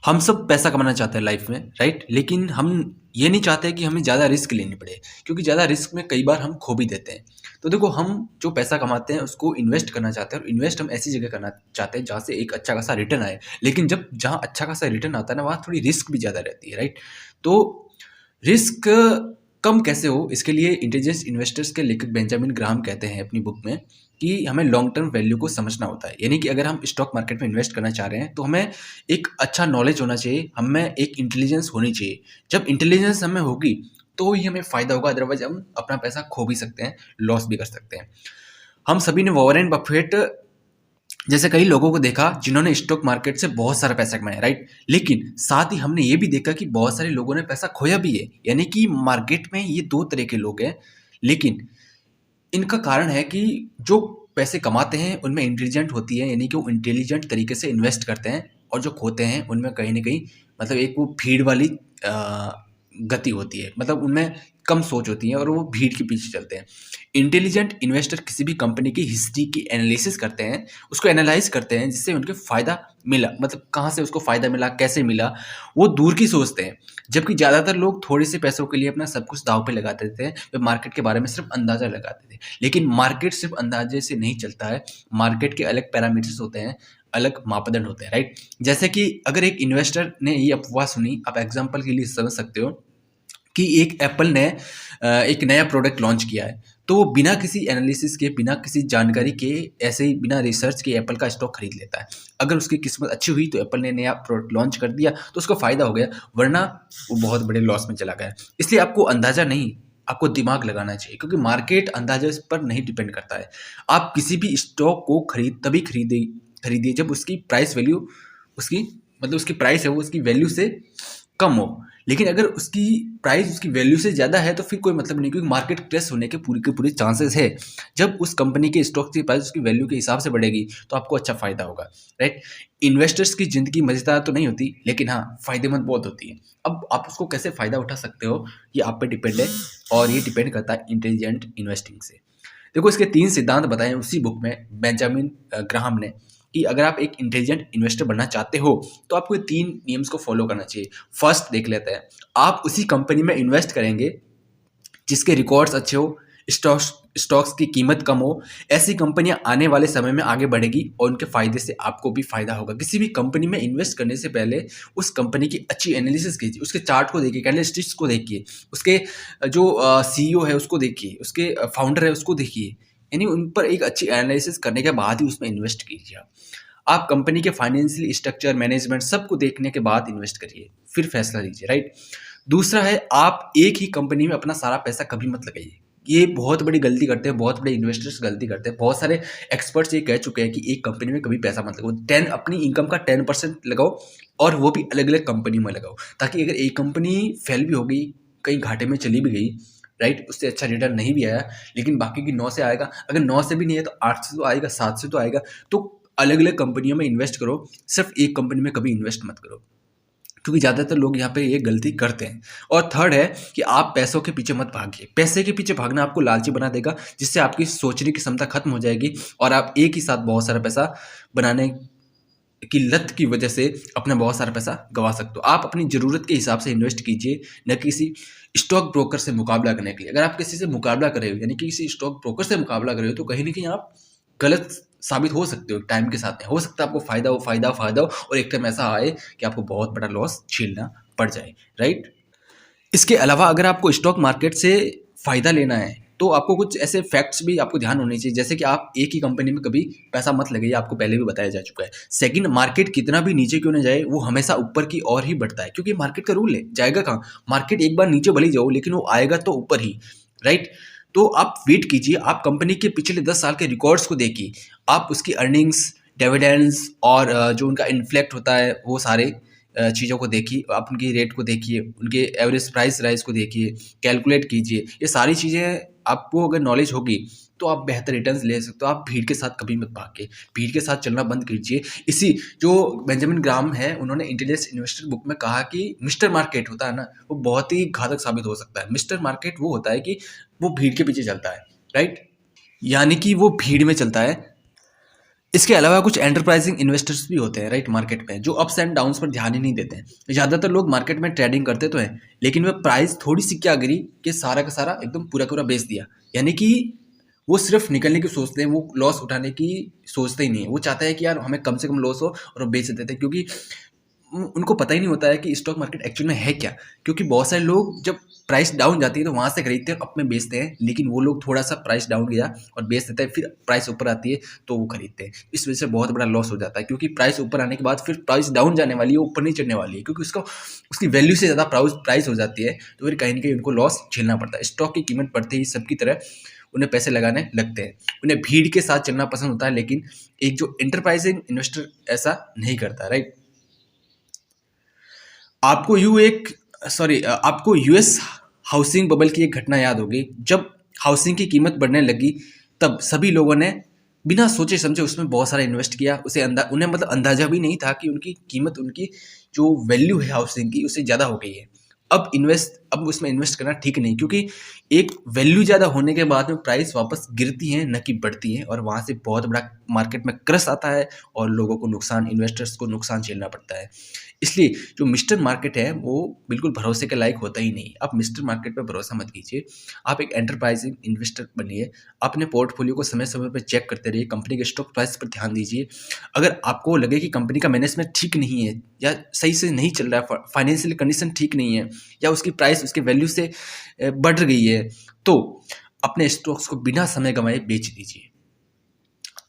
हम सब पैसा कमाना चाहते हैं लाइफ में, राइट? लेकिन हम ये नहीं चाहते कि हमें ज़्यादा रिस्क लेनी पड़े, क्योंकि ज़्यादा रिस्क में कई बार हम खो भी देते हैं। तो देखो, हम जो पैसा कमाते हैं उसको इन्वेस्ट करना चाहते हैं, और इन्वेस्ट हम ऐसी जगह करना चाहते हैं जहाँ से एक अच्छा खासा रिटर्न आए। लेकिन जब जहाँ अच्छा खासा रिटर्न आता है ना, वहाँ थोड़ी रिस्क भी ज़्यादा रहती है, राइट? तो रिस्क कम कैसे हो, इसके लिए इंटेलिजेंस इन्वेस्टर्स के लेखक बेंजामिन ग्राहम कहते हैं अपनी बुक में कि हमें लॉन्ग टर्म वैल्यू को समझना होता है। यानी कि अगर हम स्टॉक मार्केट में इन्वेस्ट करना चाह रहे हैं तो हमें एक अच्छा नॉलेज होना चाहिए, हमें एक इंटेलिजेंस होनी चाहिए। जब इंटेलिजेंस हमें होगी तो ही हमें फ़ायदा होगा, अदरवाइज हम अपना पैसा खो भी सकते हैं, लॉस भी कर सकते हैं। हम सभी ने वॉरेन बफेट जैसे कई लोगों को देखा जिन्होंने स्टॉक मार्केट से बहुत सारा पैसा कमाया, राइट? लेकिन साथ ही हमने ये भी देखा कि बहुत सारे लोगों ने पैसा खोया भी है। यानी कि मार्केट में ये दो तरह के लोग हैं। लेकिन इनका कारण है कि जो पैसे कमाते हैं उनमें इंटेलिजेंट होती है, यानी कि वो इंटेलिजेंट तरीके से इन्वेस्ट करते हैं, और जो खोते हैं उनमें कहीं ना कहीं मतलब एक वो भीड़ वाली गति होती है, मतलब उनमें कम सोच होती है और वो भीड़ के पीछे चलते हैं। इंटेलिजेंट इन्वेस्टर किसी भी कंपनी की हिस्ट्री की एनालिसिस करते हैं, उसको एनालाइज करते हैं जिससे उनके फ़ायदा मिला, मतलब कहाँ से उसको फ़ायदा मिला, कैसे मिला, वो दूर की सोचते हैं। जबकि ज़्यादातर लोग थोड़े से पैसों के लिए अपना सब कुछ दांव पे लगा देते हैं, वे मार्केट के बारे में सिर्फ अंदाज़ा लगाते थे। लेकिन मार्केट सिर्फ अंदाजे से नहीं चलता है, मार्केट के अलग पैरामीटर्स होते हैं, अलग मापदंड होते हैं, राइट? जैसे कि अगर एक इन्वेस्टर ने ये अफवाह सुनी, आप एग्जांपल के लिए समझ सकते हो कि एक एप्पल ने एक नया प्रोडक्ट लॉन्च किया है, तो वो बिना किसी एनालिसिस के, बिना किसी जानकारी के, ऐसे ही बिना रिसर्च के एप्पल का स्टॉक खरीद लेता है। अगर उसकी किस्मत अच्छी हुई तो एप्पल ने नया प्रोडक्ट लॉन्च कर दिया तो उसको फ़ायदा हो गया, वरना वो बहुत बड़े लॉस में चला गया। इसलिए आपको अंदाज़ा नहीं, आपको दिमाग लगाना चाहिए, क्योंकि मार्केट अंदाजे पर नहीं डिपेंड करता है। आप किसी भी स्टॉक को तभी खरीदिए जब उसकी प्राइस वैल्यू, उसकी मतलब उसकी प्राइस है वो उसकी वैल्यू से कम हो। लेकिन अगर उसकी प्राइस उसकी वैल्यू से ज़्यादा है तो फिर कोई मतलब नहीं, क्योंकि मार्केट क्रैश होने के पूरे चांसेस है। जब उस कंपनी के स्टॉक की प्राइस उसकी वैल्यू के हिसाब से बढ़ेगी तो आपको अच्छा फ़ायदा होगा, राइट? इन्वेस्टर्स की ज़िंदगी मज़ेदार तो नहीं होती, लेकिन हाँ, फ़ायदेमंद बहुत होती है। अब आप उसको कैसे फ़ायदा उठा सकते हो, ये आप पे डिपेंड है, और ये डिपेंड करता है इंटेलिजेंट इन्वेस्टिंग से। देखो, इसके 3 सिद्धांत बताए हैं उसी बुक में बेंजामिन ग्राहम ने, कि अगर आप एक इंटेलिजेंट इन्वेस्टर बनना चाहते हो तो आपको ये 3 नियम्स को फॉलो करना चाहिए। फर्स्ट देख लेते हैं, आप उसी कंपनी में इन्वेस्ट करेंगे जिसके रिकॉर्ड्स अच्छे हो, स्टॉक्स की कीमत कम हो। ऐसी कंपनियां आने वाले समय में आगे बढ़ेगी और उनके फायदे से आपको भी फायदा होगा। किसी भी कंपनी में इन्वेस्ट करने से पहले उस कंपनी की अच्छी एनालिसिस कीजिए, उसके चार्ट को देखिए, कैंडलस्टिक्स को देखिए, उसके जो सीईओ है उसको देखिए, उसके फाउंडर है उसको देखिए। यानी उन पर एक अच्छी एनालिसिस करने के बाद ही उसमें इन्वेस्ट कीजिए। आप कंपनी के फाइनेंशियल स्ट्रक्चर, मैनेजमेंट सबको देखने के बाद इन्वेस्ट करिए, फिर फैसला लीजिए, राइट? दूसरा है, आप एक ही कंपनी में अपना सारा पैसा कभी मत लगाइए। ये बहुत बड़ी गलती करते हैं, बहुत बड़े इन्वेस्टर्स गलती करते हैं। बहुत सारे एक्सपर्ट्स ये कह चुके हैं कि एक कंपनी में कभी पैसा मत लगाओ। 10 अपनी इनकम का 10% लगाओ, और वो भी अलग-अलग कंपनी में लगाओ, ताकि अगर एक कंपनी फेल भी हो गई, कहीं घाटे में चली भी गई, राइट, उससे अच्छा रिटर्न नहीं भी आया, लेकिन बाकी की 9 से आएगा। अगर 9 से भी नहीं है तो 8 से तो आएगा, 7 से तो आएगा। तो अलग-अलग कंपनियों में इन्वेस्ट करो, सिर्फ एक कंपनी में कभी इन्वेस्ट मत करो, क्योंकि ज़्यादातर लोग यहाँ पे ये गलती करते हैं। और थर्ड है कि आप पैसों के पीछे मत भागिए। पैसे के पीछे भागना आपको लालची बना देगा, जिससे आपकी सोचने की क्षमता खत्म हो जाएगी और आप एक ही साथ बहुत सारा पैसा बनाने की लत की वजह से अपना बहुत सारा पैसा गंवा सकते हो। आप अपनी ज़रूरत के हिसाब से इन्वेस्ट कीजिए, न किसी स्टॉक ब्रोकर से मुकाबला करने के लिए। अगर आप किसी से मुकाबला कर रहे हो, यानी कि किसी स्टॉक ब्रोकर से मुकाबला कर रहे हो, तो कहीं न कहीं आप गलत साबित हो सकते हो टाइम के साथ में। हो सकता है आपको फ़ायदा हो और एक टाइम ऐसा आए कि आपको बहुत बड़ा लॉस झेलना पड़ जाए, राइट? इसके अलावा अगर आपको स्टॉक मार्केट से फ़ायदा लेना है, तो आपको कुछ ऐसे फैक्ट्स भी आपको ध्यान होने चाहिए, जैसे कि आप एक ही कंपनी में कभी पैसा मत लगाइए, आपको पहले भी बताया जा चुका है। सेकंड, मार्केट कितना भी नीचे क्यों ना जाए, वो हमेशा ऊपर की ओर ही बढ़ता है, क्योंकि मार्केट का रूल है, जाएगा कहाँ? मार्केट एक बार नीचे भले ही जाओ, लेकिन वो आएगा तो ऊपर ही, राइट? तो आप वेट कीजिए, आप कंपनी के पिछले 10 साल के रिकॉर्ड्स को देखिए, आप उसकी अर्निंग्स, डिविडेंड्स और जो उनका इन्फ्लेक्ट होता है, वो सारे चीज़ों को देखिए, आप उनकी रेट को देखिए, उनके एवरेज प्राइस राइज़ को देखिए, कैलकुलेट कीजिए। ये सारी चीज़ें आपको अगर नॉलेज होगी, तो आप बेहतर रिटर्न्स ले सकते हो। आप भीड़ के साथ कभी मत भागिए, भीड़ के साथ चलना बंद कीजिए। इसी जो बेंजामिन ग्राहम है, उन्होंने इंटेलिजेंस इन्वेस्टर बुक में कहा कि मिस्टर मार्केट होता है ना, वो बहुत ही घातक साबित हो सकता है। मिस्टर मार्केट वो होता है कि वो भीड़ के पीछे चलता है, राइट? यानी कि वो भीड़ में चलता है। इसके अलावा कुछ एंटरप्राइजिंग इन्वेस्टर्स भी होते हैं राइट मार्केट में, जो अप्स एंड डाउन्स पर ध्यान ही नहीं देते हैं। ज़्यादातर लोग मार्केट में ट्रेडिंग करते तो हैं, लेकिन वे प्राइस थोड़ी सी क्या गिरी कि सारा का सारा एकदम पूरा पूरा बेच दिया। यानी कि वो सिर्फ निकलने की सोचते हैं, वो लॉस उठाने की सोचते ही नहीं है। वो चाहता है कि यार हमें कम से कम लॉस हो और वो बेच देते हैं, क्योंकि उनको पता ही नहीं होता है कि स्टॉक मार्केट एक्चुअल में है क्या। क्योंकि बहुत सारे लोग जब प्राइस डाउन जाती है तो वहाँ से खरीदते हैं, अपने बेचते हैं, लेकिन वो लोग थोड़ा सा प्राइस डाउन गया और बेच देते हैं, फिर प्राइस ऊपर आती है तो वो खरीदते हैं। इस वजह से बहुत बड़ा लॉस हो जाता है, क्योंकि प्राइस ऊपर आने के बाद फिर प्राइस डाउन जाने वाली है, ऊपर नहीं चढ़ने वाली है, क्योंकि उसका उसकी वैल्यू से ज़्यादा प्राइस हो जाती है। तो फिर कहीं ना कहीं उनको लॉस झेलना पड़ता है। स्टॉक की कीमत बढ़ते ही सबकी तरह उन्हें पैसे लगाने लगते हैं। उन्हें भीड़ के साथ चलना पसंद होता है, लेकिन एक जो एंटरप्राइजिंग इन्वेस्टर ऐसा नहीं करता, राइट। आपको यू एक सॉरी आपको यूएस हाउसिंग बबल की एक घटना याद होगी। जब हाउसिंग की कीमत बढ़ने लगी तब सभी लोगों ने बिना सोचे समझे उसमें बहुत सारा इन्वेस्ट किया। उन्हें मतलब अंदाजा भी नहीं था कि उनकी कीमत, उनकी जो वैल्यू है हाउसिंग की, उससे ज़्यादा हो गई है। अब उसमें इन्वेस्ट करना ठीक नहीं, क्योंकि एक वैल्यू ज़्यादा होने के बाद में प्राइस वापस गिरती है, न कि बढ़ती है, और वहाँ से बहुत बड़ा मार्केट में क्रश आता है और लोगों को नुकसान, इन्वेस्टर्स को नुकसान झेलना पड़ता है। इसलिए जो मिस्टर मार्केट है वो बिल्कुल भरोसे के लायक होता ही नहीं। आप मिस्टर मार्केट पे भरोसा मत कीजिए। आप एक एंटरप्राइजिंग इन्वेस्टर बनिए। अपने पोर्टफोलियो को समय समय पर चेक करते रहिए, कंपनी के स्टॉक प्राइस पर ध्यान दीजिए। अगर आपको लगे कि कंपनी का मैनेजमेंट ठीक नहीं है, या सही से नहीं चल रहा है, फाइनेंशियल कंडीशन ठीक नहीं है, या उसकी प्राइस उसके वैल्यू से बढ़ गई है, तो अपने स्टॉक्स को बिना समय गंवाए बेच दीजिए।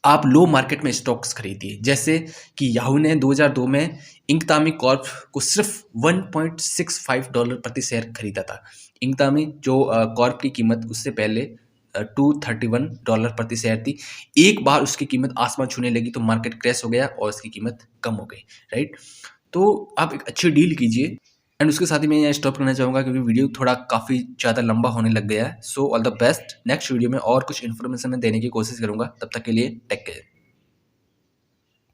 आप लो मार्केट में स्टॉक्स खरीदिए, जैसे कि याहू ने 2002 में इंकतामी कॉर्प को सिर्फ $1.65 प्रति शेयर खरीदा था। इंकतामी जो कॉर्प की कीमत उससे पहले $231 प्रति शेयर थी। एक बार उसकी कीमत आसमान छूने लगी तो मार्केट क्रैश हो गया और उसकी कीमत कम हो गई, राइट। तो आप एक अच्छी डील कीजिए। एंड उसके साथ ही मैं यहाँ स्टॉप करना चाहूँगा, क्योंकि वीडियो थोड़ा काफ़ी ज़्यादा लंबा होने लग गया है। So all the best. Next video में और कुछ इन्फॉर्मेशन मैं देने की कोशिश करूँगा। तब तक के लिए टेक केयर।